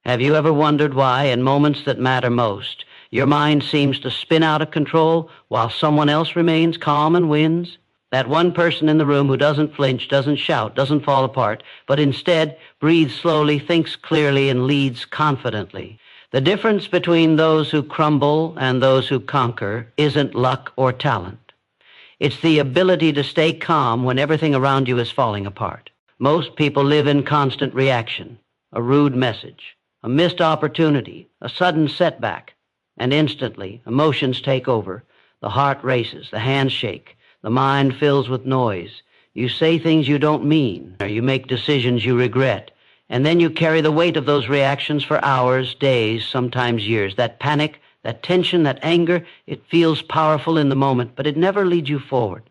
Have you ever wondered why, in moments that matter most, your mind seems to spin out of control while someone else remains calm and wins? That one person in the room who doesn't flinch, doesn't shout, doesn't fall apart, but instead breathes slowly, thinks clearly, and leads confidently. The difference between those who crumble and those who conquer isn't luck or talent. It's the ability to stay calm when everything around you is falling apart. Most people live in constant reaction, a rude message, a missed opportunity, a sudden setback, and instantly emotions take over. The heart races, the hands shake, the mind fills with noise. You say things you don't mean, or you make decisions you regret, and then you carry the weight of those reactions for hours, days, sometimes years. That panic, that tension, that anger, it feels powerful in the moment, but it never leads you forward.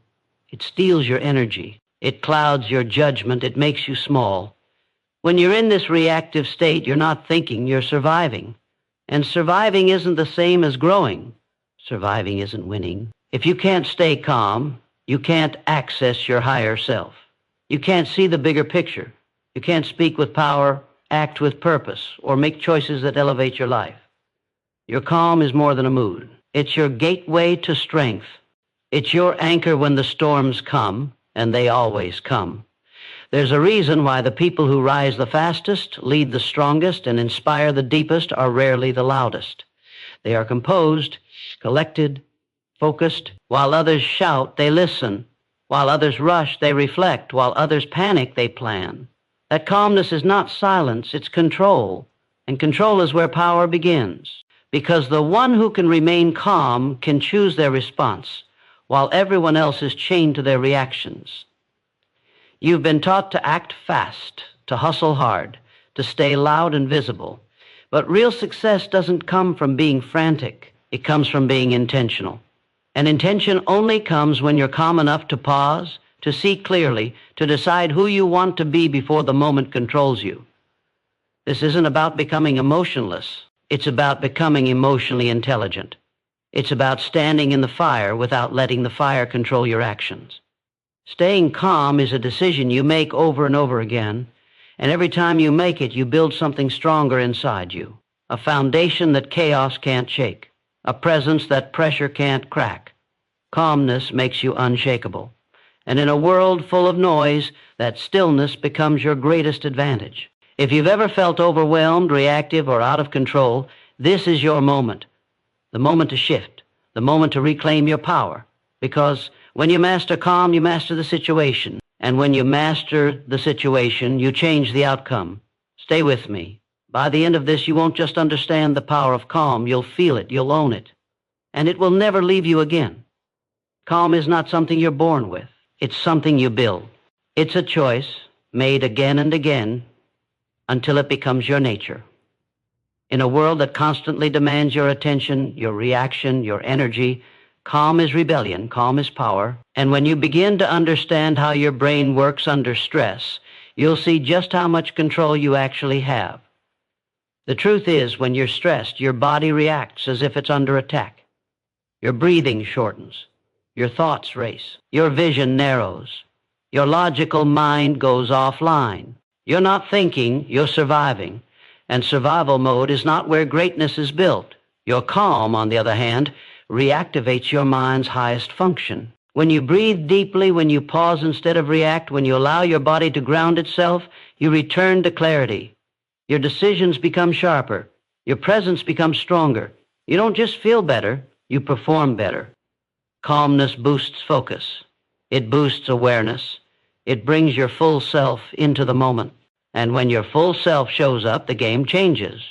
It steals your energy. It clouds your judgment. It makes you small. When you're in this reactive state, you're not thinking, you're surviving. And surviving isn't the same as growing. Surviving isn't winning. If you can't stay calm, you can't access your higher self. You can't see the bigger picture. You can't speak with power, act with purpose, or make choices that elevate your life. Your calm is more than a mood. It's your gateway to strength. It's your anchor when the storms come, and they always come. There's a reason why the people who rise the fastest, lead the strongest, and inspire the deepest are rarely the loudest. They are composed, collected, focused. While others shout, they listen. While others rush, they reflect. While others panic, they plan. That calmness is not silence, it's control. And control is where power begins. Because the one who can remain calm can choose their response, while everyone else is chained to their reactions. You've been taught to act fast, to hustle hard, to stay loud and visible. But real success doesn't come from being frantic. It comes from being intentional. And intention only comes when you're calm enough to pause, to see clearly, to decide who you want to be before the moment controls you. This isn't about becoming emotionless. It's about becoming emotionally intelligent. It's about standing in the fire without letting the fire control your actions. Staying calm is a decision you make over and over again, and every time you make it, you build something stronger inside you, a foundation that chaos can't shake, a presence that pressure can't crack. Calmness makes you unshakable, and in a world full of noise, that stillness becomes your greatest advantage. If you've ever felt overwhelmed, reactive, or out of control, this is your moment, the moment to shift, the moment to reclaim your power, because when you master calm, you master the situation. And when you master the situation, you change the outcome. Stay with me. By the end of this, you won't just understand the power of calm. You'll feel it. You'll own it. And it will never leave you again. Calm is not something you're born with. It's something you build. It's a choice made again and again until it becomes your nature. In a world that constantly demands your attention, your reaction, your energy, calm is rebellion, calm is power, and when you begin to understand how your brain works under stress, you'll see just how much control you actually have. The truth is, when you're stressed, your body reacts as if it's under attack. Your breathing shortens, your thoughts race, your vision narrows, your logical mind goes offline. You're not thinking, you're surviving, and survival mode is not where greatness is built. Your calm, on the other hand, reactivates your mind's highest function. When you breathe deeply, when you pause instead of react, when you allow your body to ground itself, you return to clarity. Your decisions become sharper. Your presence becomes stronger. You don't just feel better, you perform better. Calmness boosts focus. It boosts awareness. It brings your full self into the moment. And when your full self shows up, the game changes.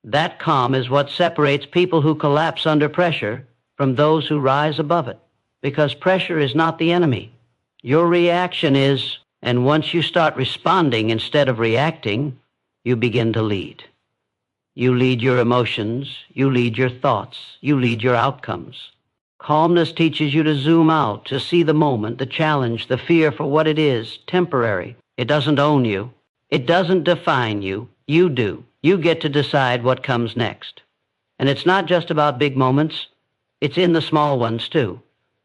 That calm is what separates people who collapse under pressure from those who rise above it. Because pressure is not the enemy. Your reaction is, and once you start responding instead of reacting, you begin to lead. You lead your emotions, you lead your thoughts, you lead your outcomes. Calmness teaches you to zoom out, to see the moment, the challenge, the fear for what it is, temporary. It doesn't own you. It doesn't define you. You do. You get to decide what comes next. And it's not just about big moments. It's in the small ones, too.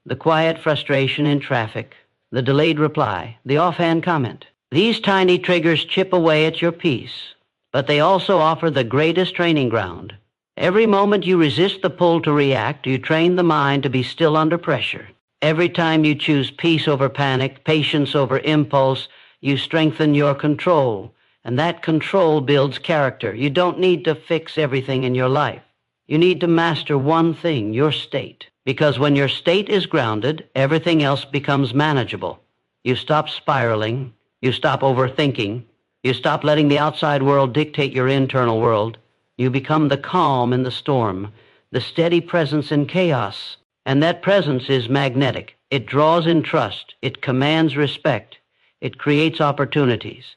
The quiet frustration in traffic, the delayed reply, the offhand comment. These tiny triggers chip away at your peace. but they also offer the greatest training ground. Every moment you resist the pull to react, you train the mind to be still under pressure. Every time you choose peace over panic, patience over impulse, you strengthen your control, and that control builds character. You don't need to fix everything in your life. You need to master one thing, your state, because when your state is grounded, everything else becomes manageable. You stop spiraling, you stop overthinking, you stop letting the outside world dictate your internal world. You become the calm in the storm, the steady presence in chaos. And that presence is magnetic. It draws in trust. It commands respect. It creates opportunities.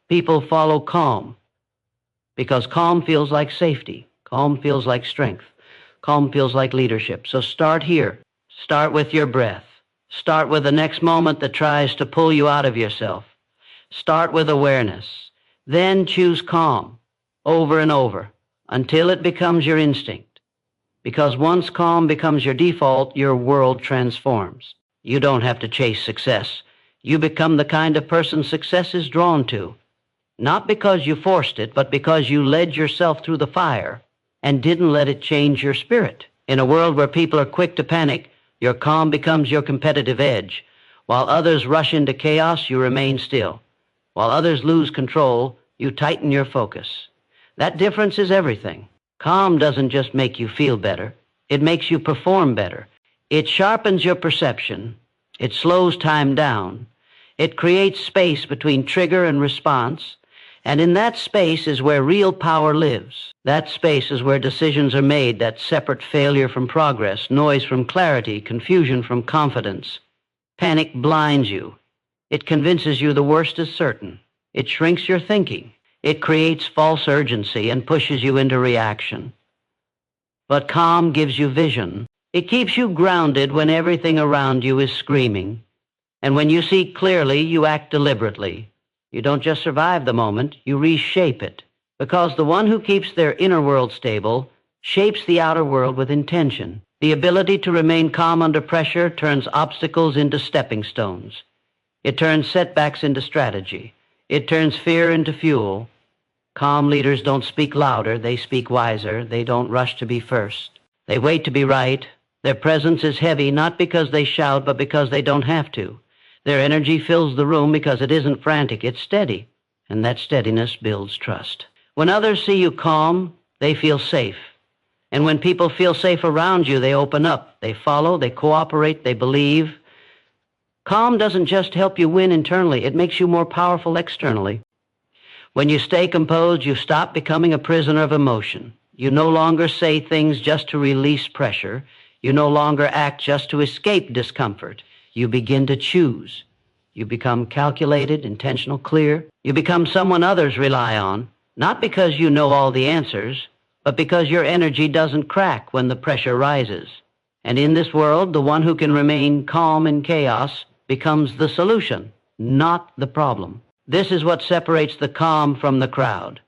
People follow calm because calm feels like safety. Calm feels like strength. Calm feels like leadership. So start here. Start with your breath. Start with the next moment that tries to pull you out of yourself. Start with awareness. Then choose calm over and over until it becomes your instinct. Because once calm becomes your default, your world transforms. You don't have to chase success. You become the kind of person success is drawn to. Not because you forced it, but because you led yourself through the fire and didn't let it change your spirit. In a world where people are quick to panic, your calm becomes your competitive edge. While others rush into chaos, you remain still. While others lose control, you tighten your focus. That difference is everything. Calm doesn't just make you feel better. It makes you perform better. It sharpens your perception. It slows time down. It creates space between trigger and response. And in that space is where real power lives. That space is where decisions are made that separate failure from progress, noise from clarity, confusion from confidence. Panic blinds you. It convinces you the worst is certain. It shrinks your thinking. It creates false urgency and pushes you into reaction. But calm gives you vision. It keeps you grounded when everything around you is screaming. And when you see clearly, you act deliberately. You don't just survive the moment, you reshape it. Because the one who keeps their inner world stable shapes the outer world with intention. The ability to remain calm under pressure turns obstacles into stepping stones. It turns setbacks into strategy. It turns fear into fuel. Calm leaders don't speak louder, they speak wiser. They don't rush to be first. They wait to be right. Their presence is heavy, not because they shout, but because they don't have to. Their energy fills the room because it isn't frantic, it's steady. And that steadiness builds trust. When others see you calm, they feel safe. And when people feel safe around you, they open up. They follow, they cooperate, they believe. Calm doesn't just help you win internally, it makes you more powerful externally. When you stay composed, you stop becoming a prisoner of emotion. You no longer say things just to release pressure. You no longer act just to escape discomfort. You begin to choose. You become calculated, intentional, clear. You become someone others rely on, not because you know all the answers, but because your energy doesn't crack when the pressure rises. And in this world, the one who can remain calm in chaos becomes the solution, not the problem. This is what separates the calm from the crowd.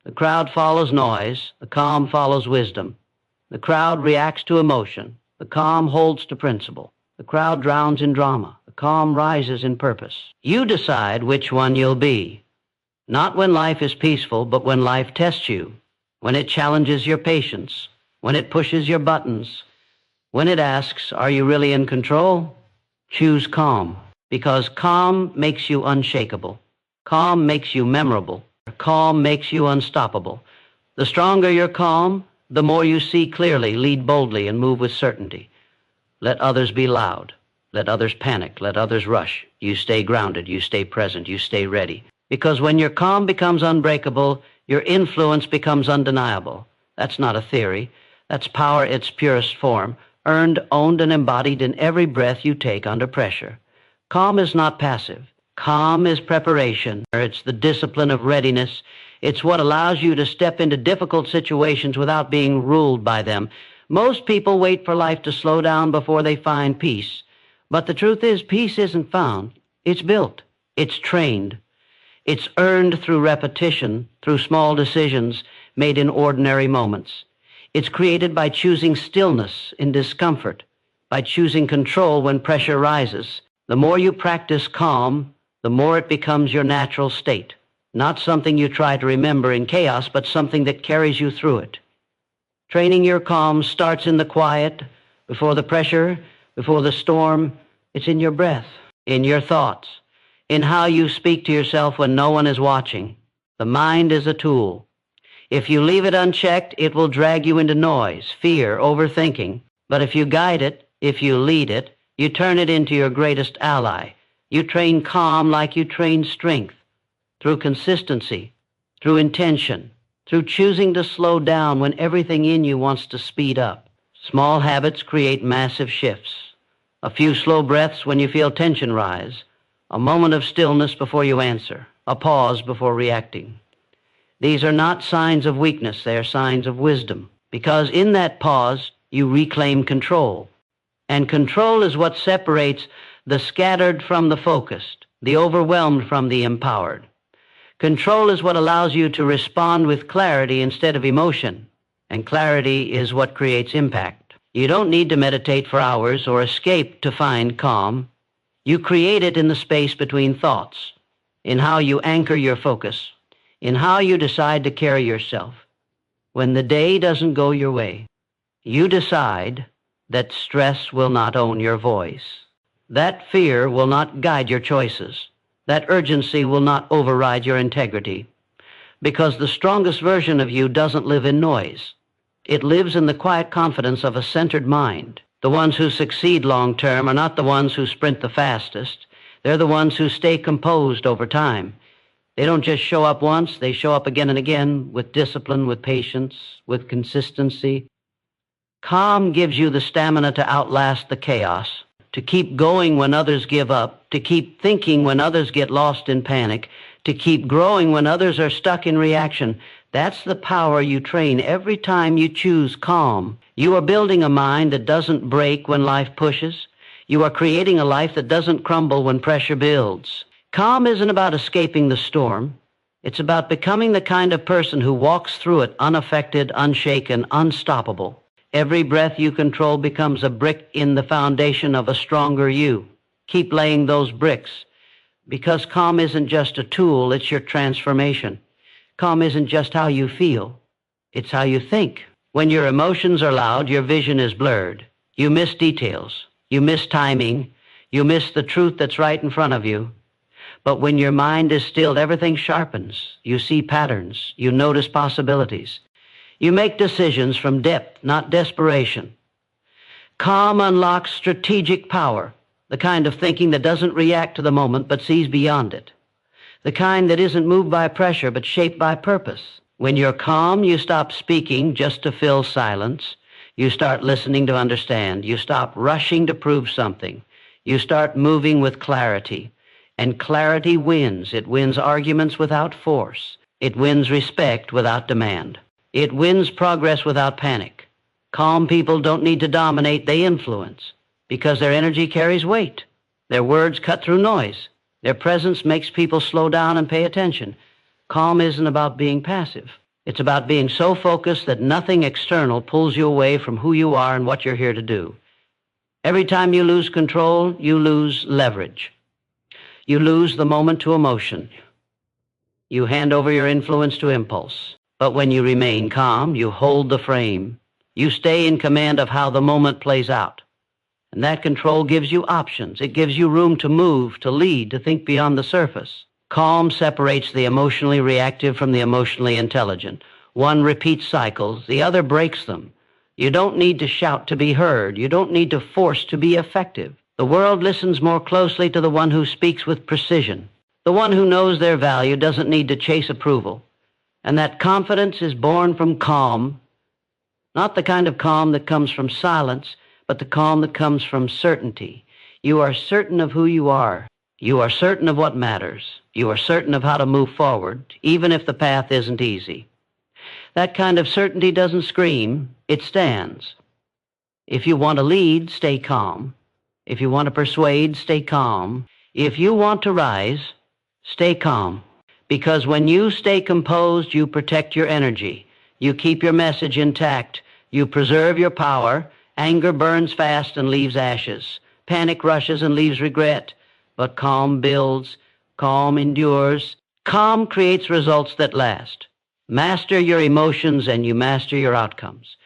The crowd follows noise. The calm follows wisdom. The crowd reacts to emotion. The calm holds to principle. The crowd drowns in drama. The calm rises in purpose. You decide which one you'll be. Not when life is peaceful, but when life tests you. When it challenges your patience. When it pushes your buttons. When it asks, are you really in control? Choose calm. Because calm makes you unshakable. Calm makes you memorable. Calm makes you unstoppable. The stronger your calm, the more you see clearly, lead boldly, and move with certainty. Let others be loud. Let others panic. Let others rush. You stay grounded. You stay present. You stay ready. Because when your calm becomes unbreakable, your influence becomes undeniable. That's not a theory. That's power in its purest form, earned, owned, and embodied in every breath you take under pressure. Calm is not passive. Calm is preparation. It's the discipline of readiness. It's what allows you to step into difficult situations without being ruled by them. Most people wait for life to slow down before they find peace. But the truth is, peace isn't found. It's built. It's trained. It's earned through repetition, through small decisions made in ordinary moments. It's created by choosing stillness in discomfort, by choosing control when pressure rises. The more you practice calm, the more it becomes your natural state. Not something you try to remember in chaos, but something that carries you through it. Training your calm starts in the quiet, before the pressure, before the storm. It's in your breath, in your thoughts, in how you speak to yourself when no one is watching. The mind is a tool. If you leave it unchecked, it will drag you into noise, fear, overthinking. But if you guide it, if you lead it, you turn it into your greatest ally. You train calm like you train strength, through consistency, through intention, through choosing to slow down when everything in you wants to speed up. Small habits create massive shifts. A few slow breaths when you feel tension rise, a moment of stillness before you answer, a pause before reacting. These are not signs of weakness, they are signs of wisdom, because in that pause, you reclaim control. And control is what separates the scattered from the focused, the overwhelmed from the empowered. Control is what allows you to respond with clarity instead of emotion, and clarity is what creates impact. You don't need to meditate for hours or escape to find calm. You create it in the space between thoughts, in how you anchor your focus, in how you decide to carry yourself. When the day doesn't go your way, you decide that stress will not own your voice. That fear will not guide your choices. That urgency will not override your integrity. Because the strongest version of you doesn't live in noise. It lives in the quiet confidence of a centered mind. The ones who succeed long term are not the ones who sprint the fastest. They're the ones who stay composed over time. They don't just show up once, they show up again and again with discipline, with patience, with consistency. Calm gives you the stamina to outlast the chaos, to keep going when others give up, to keep thinking when others get lost in panic, to keep growing when others are stuck in reaction. That's the power you train every time you choose calm. You are building a mind that doesn't break when life pushes. You are creating a life that doesn't crumble when pressure builds. Calm isn't about escaping the storm. It's about becoming the kind of person who walks through it unaffected, unshaken, unstoppable. Every breath you control becomes a brick in the foundation of a stronger you. Keep laying those bricks, because calm isn't just a tool, it's your transformation. Calm isn't just how you feel, it's how you think. When your emotions are loud, your vision is blurred. You miss details, you miss timing, you miss the truth that's right in front of you. But when your mind is stilled, everything sharpens. You see patterns, you notice possibilities. You make decisions from depth, not desperation. Calm unlocks strategic power, the kind of thinking that doesn't react to the moment but sees beyond it. The kind that isn't moved by pressure but shaped by purpose. When you're calm, you stop speaking just to fill silence. You start listening to understand. You stop rushing to prove something. You start moving with clarity. And clarity wins. It wins arguments without force. It wins respect without demand. It wins progress without panic. Calm people don't need to dominate, they influence, because their energy carries weight. Their words cut through noise. Their presence makes people slow down and pay attention. Calm isn't about being passive. It's about being so focused that nothing external pulls you away from who you are and what you're here to do. Every time you lose control, you lose leverage. You lose the moment to emotion. You hand over your influence to impulse. But when you remain calm, you hold the frame. You stay in command of how the moment plays out. And that control gives you options. It gives you room to move, to lead, to think beyond the surface. Calm separates the emotionally reactive from the emotionally intelligent. One repeats cycles, the other breaks them. You don't need to shout to be heard. You don't need to force to be effective. The world listens more closely to the one who speaks with precision. The one who knows their value doesn't need to chase approval. And that confidence is born from calm, not the kind of calm that comes from silence, but the calm that comes from certainty. You are certain of who you are. You are certain of what matters. You are certain of how to move forward, even if the path isn't easy. That kind of certainty doesn't scream, it stands. If you want to lead, stay calm. If you want to persuade, stay calm. If you want to rise, stay calm. Because when you stay composed, you protect your energy. You keep your message intact. You preserve your power. Anger burns fast and leaves ashes. Panic rushes and leaves regret. But calm builds. Calm endures. Calm creates results that last. Master your emotions and you master your outcomes.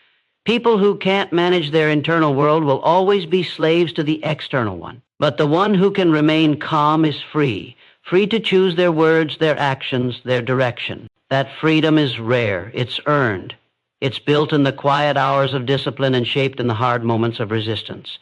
People who can't manage their internal world will always be slaves to the external one. But the one who can remain calm is free to choose their words, their actions, their direction. That freedom is rare. It's earned. It's built in the quiet hours of discipline and shaped in the hard moments of resistance.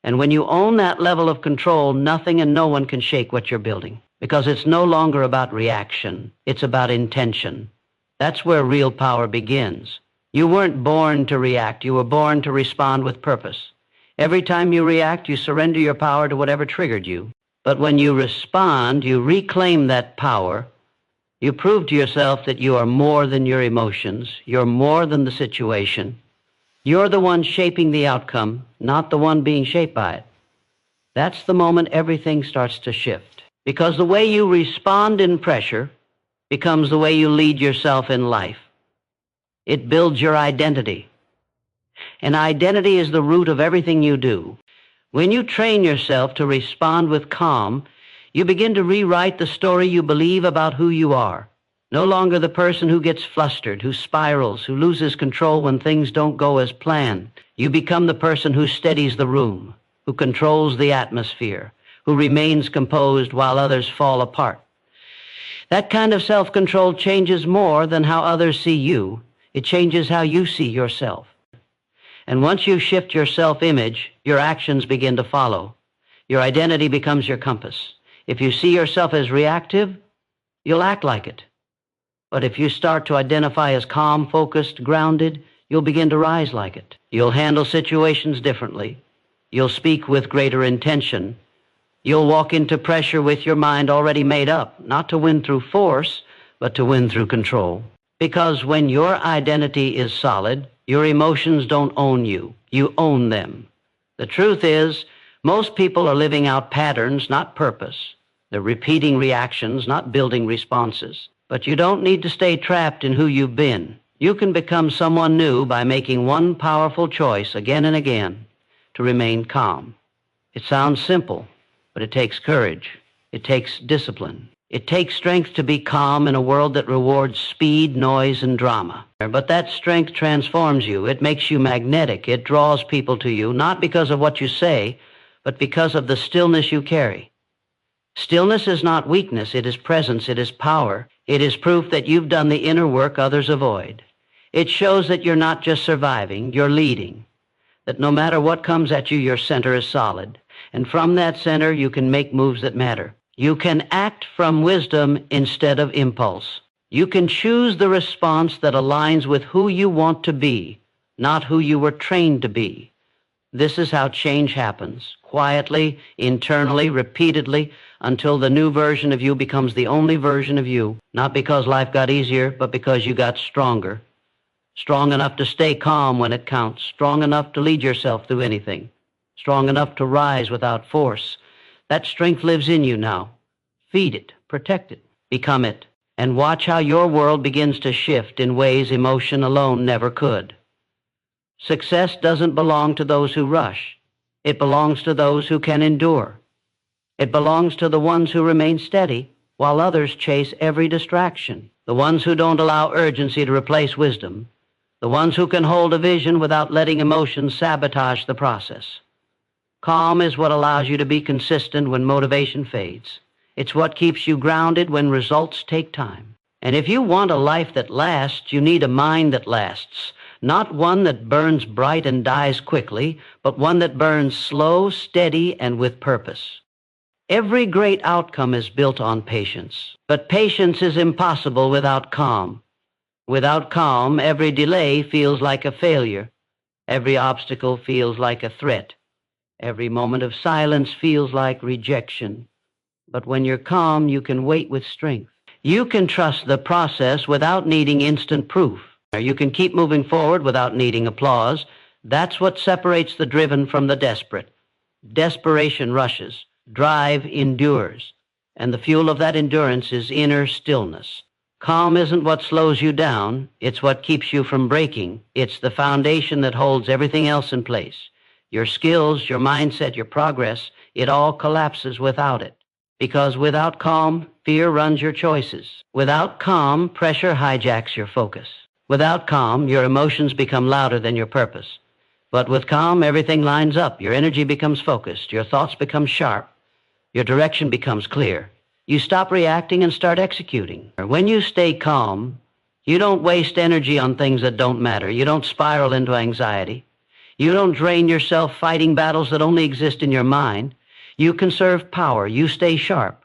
And when you own that level of control, nothing and no one can shake what you're building, because it's no longer about reaction. It's about intention. That's where real power begins. You weren't born to react. You were born to respond with purpose. Every time you react, you surrender your power to whatever triggered you. But when you respond, you reclaim that power. You prove to yourself that you are more than your emotions. You're more than the situation. You're the one shaping the outcome, not the one being shaped by it. That's the moment everything starts to shift. Because the way you respond in pressure becomes the way you lead yourself in life. It builds your identity. And identity is the root of everything you do. When you train yourself to respond with calm, you begin to rewrite the story you believe about who you are. No longer the person who gets flustered, who spirals, who loses control when things don't go as planned. You become the person who steadies the room, who controls the atmosphere, who remains composed while others fall apart. That kind of self-control changes more than how others see you. It changes how you see yourself. And once you shift your self-image, your actions begin to follow. Your identity becomes your compass. If you see yourself as reactive, you'll act like it. But if you start to identify as calm, focused, grounded, you'll begin to rise like it. You'll handle situations differently. You'll speak with greater intention. You'll walk into pressure with your mind already made up, not to win through force, but to win through control. Because when your identity is solid, your emotions don't own you. You own them. The truth is, most people are living out patterns, not purpose. They're repeating reactions, not building responses. But you don't need to stay trapped in who you've been. You can become someone new by making one powerful choice again and again to remain calm. It sounds simple, but it takes courage. It takes discipline. It takes strength to be calm in a world that rewards speed, noise, and drama. But that strength transforms you. It makes you magnetic. It draws people to you, not because of what you say, but because of the stillness you carry. Stillness is not weakness. It is presence. It is power. It is proof that you've done the inner work others avoid. It shows that you're not just surviving, you're leading. That no matter what comes at you, your center is solid. And from that center, you can make moves that matter. You can act from wisdom instead of impulse. You can choose the response that aligns with who you want to be, not who you were trained to be. This is how change happens, quietly, internally, repeatedly, until the new version of you becomes the only version of you, not because life got easier, but because you got stronger. Strong enough to stay calm when it counts, strong enough to lead yourself through anything, strong enough to rise without force. That strength lives in you now. Feed it, protect it, become it, and watch how your world begins to shift in ways emotion alone never could. Success doesn't belong to those who rush. It belongs to those who can endure. It belongs to the ones who remain steady while others chase every distraction, the ones who don't allow urgency to replace wisdom, the ones who can hold a vision without letting emotions sabotage the process. Calm is what allows you to be consistent when motivation fades. It's what keeps you grounded when results take time. And if you want a life that lasts, you need a mind that lasts. Not one that burns bright and dies quickly, but one that burns slow, steady, and with purpose. Every great outcome is built on patience. But patience is impossible without calm. Without calm, every delay feels like a failure. Every obstacle feels like a threat. Every moment of silence feels like rejection. But when you're calm, you can wait with strength. You can trust the process without needing instant proof. You can keep moving forward without needing applause. That's what separates the driven from the desperate. Desperation rushes. Drive endures. And the fuel of that endurance is inner stillness. Calm isn't what slows you down. It's what keeps you from breaking. It's the foundation that holds everything else in place. Your skills, your mindset, your progress, it all collapses without it. Because without calm, fear runs your choices. Without calm, pressure hijacks your focus. Without calm, your emotions become louder than your purpose. But with calm, everything lines up. Your energy becomes focused. Your thoughts become sharp. Your direction becomes clear. You stop reacting and start executing. When you stay calm, you don't waste energy on things that don't matter. You don't spiral into anxiety. You don't drain yourself fighting battles that only exist in your mind. You conserve power. You stay sharp.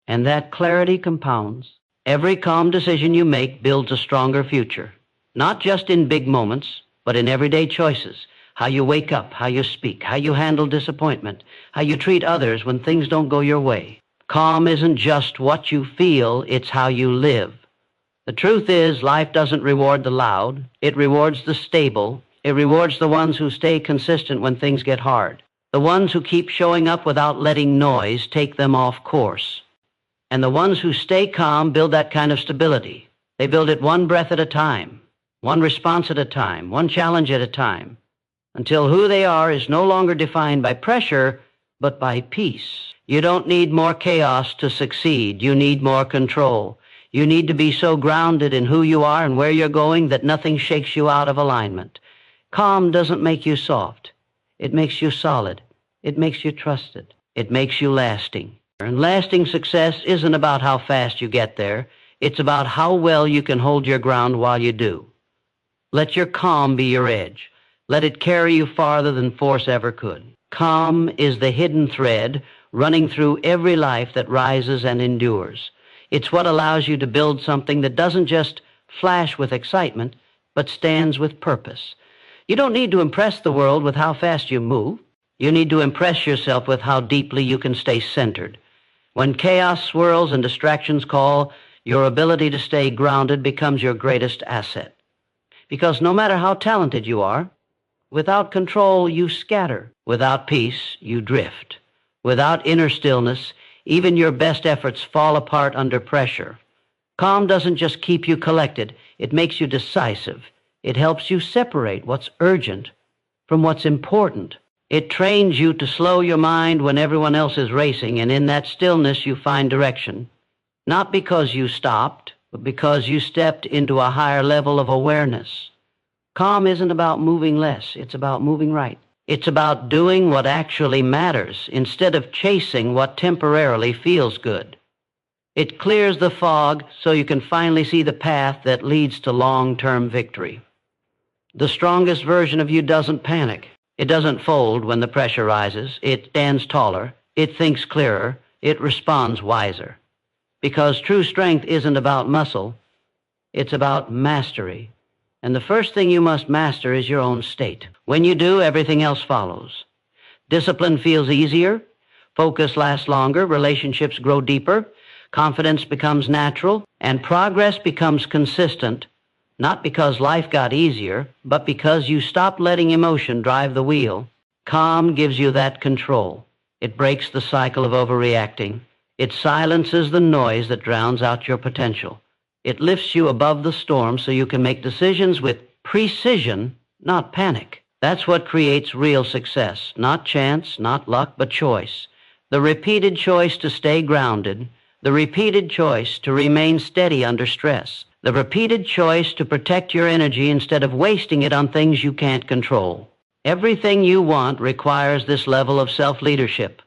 And that clarity compounds. Every calm decision you make builds a stronger future. Not just in big moments, but in everyday choices. How you wake up, how you speak, how you handle disappointment, how you treat others when things don't go your way. Calm isn't just what you feel, it's how you live. The truth is, life doesn't reward the loud. It rewards the stable. It rewards the ones who stay consistent when things get hard. The ones who keep showing up without letting noise take them off course. And the ones who stay calm build that kind of stability. They build it one breath at a time, one response at a time, one challenge at a time, until who they are is no longer defined by pressure, but by peace. You don't need more chaos to succeed. You need more control. You need to be so grounded in who you are and where you're going that nothing shakes you out of alignment. Calm doesn't make you soft. It makes you solid. It makes you trusted. It makes you lasting. And lasting success isn't about how fast you get there. It's about how well you can hold your ground while you do. Let your calm be your edge. Let it carry you farther than force ever could. Calm is the hidden thread running through every life that rises and endures. It's what allows you to build something that doesn't just flash with excitement, but stands with purpose. You don't need to impress the world with how fast you move. You need to impress yourself with how deeply you can stay centered. When chaos swirls and distractions call, your ability to stay grounded becomes your greatest asset. Because no matter how talented you are, without control, you scatter. Without peace, you drift. Without inner stillness, even your best efforts fall apart under pressure. Calm doesn't just keep you collected, it makes you decisive. It helps you separate what's urgent from what's important. It trains you to slow your mind when everyone else is racing, and in that stillness you find direction. Not because you stopped, but because you stepped into a higher level of awareness. Calm isn't about moving less, it's about moving right. It's about doing what actually matters instead of chasing what temporarily feels good. It clears the fog so you can finally see the path that leads to long-term victory. The strongest version of you doesn't panic. It doesn't fold when the pressure rises. It stands taller. It thinks clearer. It responds wiser. Because true strength isn't about muscle. It's about mastery. And the first thing you must master is your own state. When you do, everything else follows. Discipline feels easier. Focus lasts longer. Relationships grow deeper. Confidence becomes natural. And progress becomes consistent, not because life got easier, but because you stopped letting emotion drive the wheel. Calm gives you that control. It breaks the cycle of overreacting. It silences the noise that drowns out your potential. It lifts you above the storm so you can make decisions with precision, not panic. That's what creates real success. Not chance, not luck, but choice. The repeated choice to stay grounded. The repeated choice to remain steady under stress. The repeated choice to protect your energy instead of wasting it on things you can't control. Everything you want requires this level of self-leadership.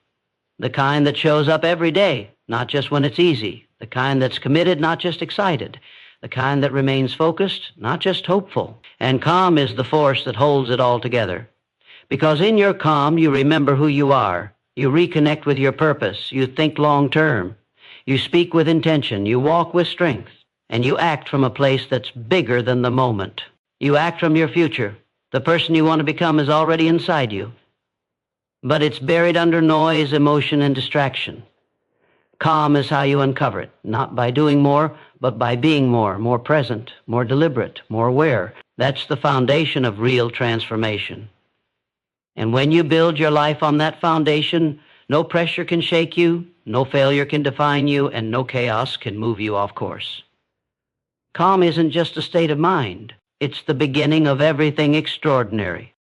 The kind that shows up every day, not just when it's easy. The kind that's committed, not just excited. The kind that remains focused, not just hopeful. And calm is the force that holds it all together. Because in your calm, you remember who you are. You reconnect with your purpose. You think long-term. You speak with intention. You walk with strength. And you act from a place that's bigger than the moment. You act from your future. The person you want to become is already inside you. But it's buried under noise, emotion, and distraction. Calm is how you uncover it, not by doing more, but by being more present, more deliberate, more aware. That's the foundation of real transformation. And when you build your life on that foundation, no pressure can shake you, no failure can define you, and no chaos can move you off course. Calm isn't just a state of mind. It's the beginning of everything extraordinary.